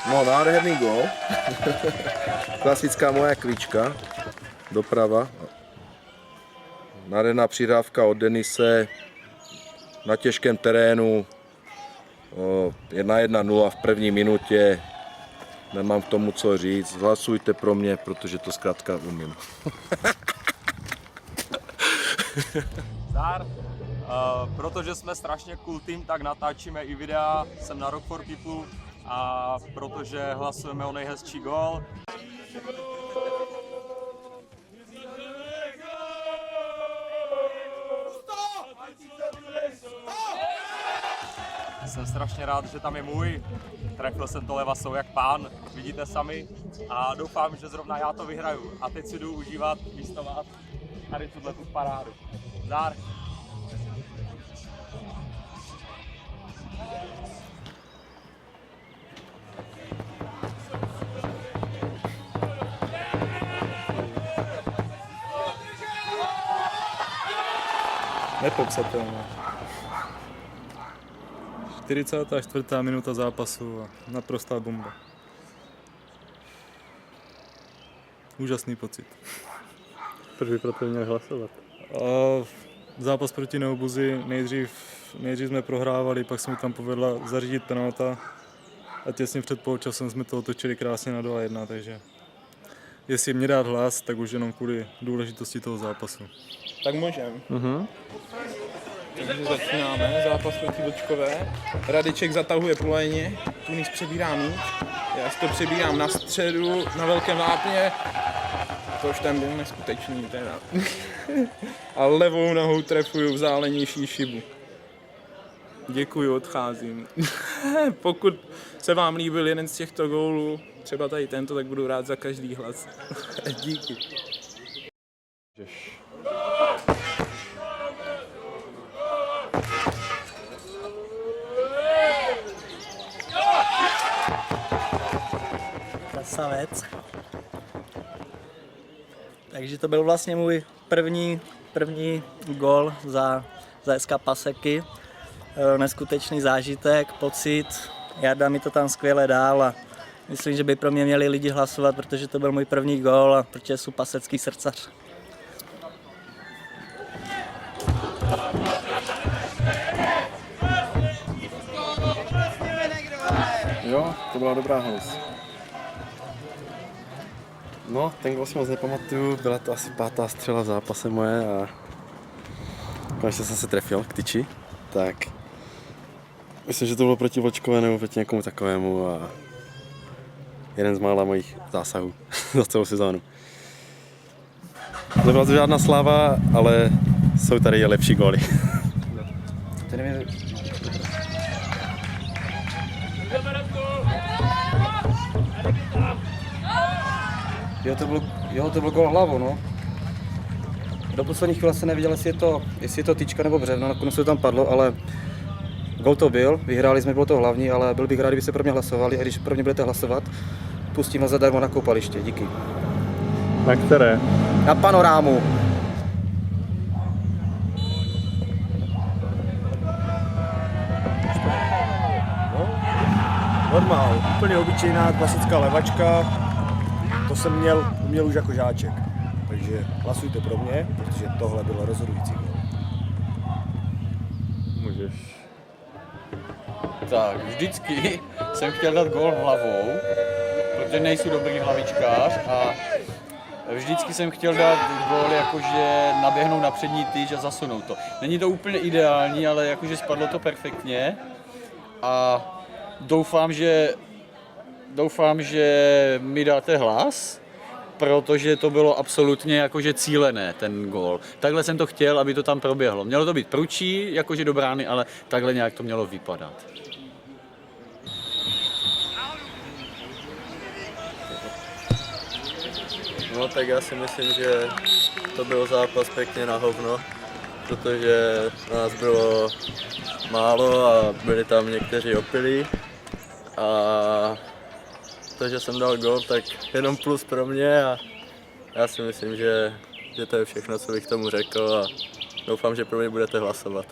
No, nádherný gól. Klasická moja klička. Doprava. Nádherná přihrávka od Denise na těžkém terénu. 1-1-0 v první minutě. Nemám k tomu co říct. Hlasujte pro mě, protože to zkrátka umím. Zdar, protože jsme strašně cool tým, tak natáčíme i videa, jsem na Rock for People a protože hlasujeme o nejhezčí gól. Jsem strašně rád, že tam je můj. Trefil jsem to levasou jak pán, vidíte sami. A doufám, že zrovna já to vyhraju. A teď si jdu užívat místo vás tady tuhle tu parádu. Zdar. Nepopsatelné. 44. minuta zápasu a naprostá bomba. Úžasný pocit. Proč by pro to měl hlasovat? Zápas proti Neobuzi, nejdřív jsme prohrávali, pak se mi tam povedla zařídit penalta a těsně před poločasem jsme to otočili krásně na 2-1, takže jestli mě dát hlas, tak už jenom kvůli důležitosti toho zápasu. Tak můžem. Takže začínáme, zápas proti Vlčkové. Radiček zatahuje po léně, Tunis přebírá míč. Já si to přebírám na středu, na velkém vápně. To už tam byl neskutečný teda. A levou nohou trefuju vzdálenější šibu. Děkuji, odcházím. Pokud se vám líbil jeden z těchto gólů, třeba tady tento, tak budu rád za každý hlas. Díky. Krasavec. Takže to byl vlastně můj první gól za SK Paseky. Neskutečný zážitek, pocit. Jarda mi to tam skvěle dál a myslím, že by pro mě měli lidi hlasovat, protože to byl můj první gól a protože jsou pasecký srdcař. Jo, to byla dobrá hlas. No, ten gol si moc nepamatuju, byla to asi 5. střela v zápase moje a konečně jsem se trefil k tyči, tak myslím, že to bylo proti Vlčkové nebo proti někomu takovému a jeden z mála mojich zásahů za celou sezónu. Nebyla to žádná sláva, ale jsou tady lepší góly. Jo, to byl gól hlavou, no. Do poslední chvíle jsem neviděl, jestli je to tyčka nebo břevno, nakonec to tam padlo, ale gól to byl, vyhráli jsme, bylo to hlavní, ale byl bych rád, kdyby se pro mě hlasovali a když pro mě budete hlasovat, pustím vás zadarmo na koupaliště, díky. Na které? Na Panorámu. Normál, úplně obyčejná klasická levačka, to jsem měl už jako žáček, takže hlasujte pro mě, protože tohle bylo rozhodující. Můžeš. Tak, vždycky jsem chtěl dát gól hlavou, protože nejsou dobrý hlavičkář a vždycky jsem chtěl dát gól jakože naběhnout na přední tyč a zasunout to. Není to úplně ideální, ale jakože spadlo to perfektně a doufám, že mi dáte hlas, protože to bylo absolutně jakože cílené, ten gól. Takhle jsem to chtěl, aby to tam proběhlo. Mělo to být průčí, jakože do brány, ale takhle nějak to mělo vypadat. No tak já si myslím, že to byl zápas pěkně na hovno, protože nás bylo málo a byli tam někteří opilí. A to, že jsem dal gól, tak jenom plus pro mě a já si myslím, že to je všechno, co bych tomu řekl a Doufám, že pro mě budete hlasovat.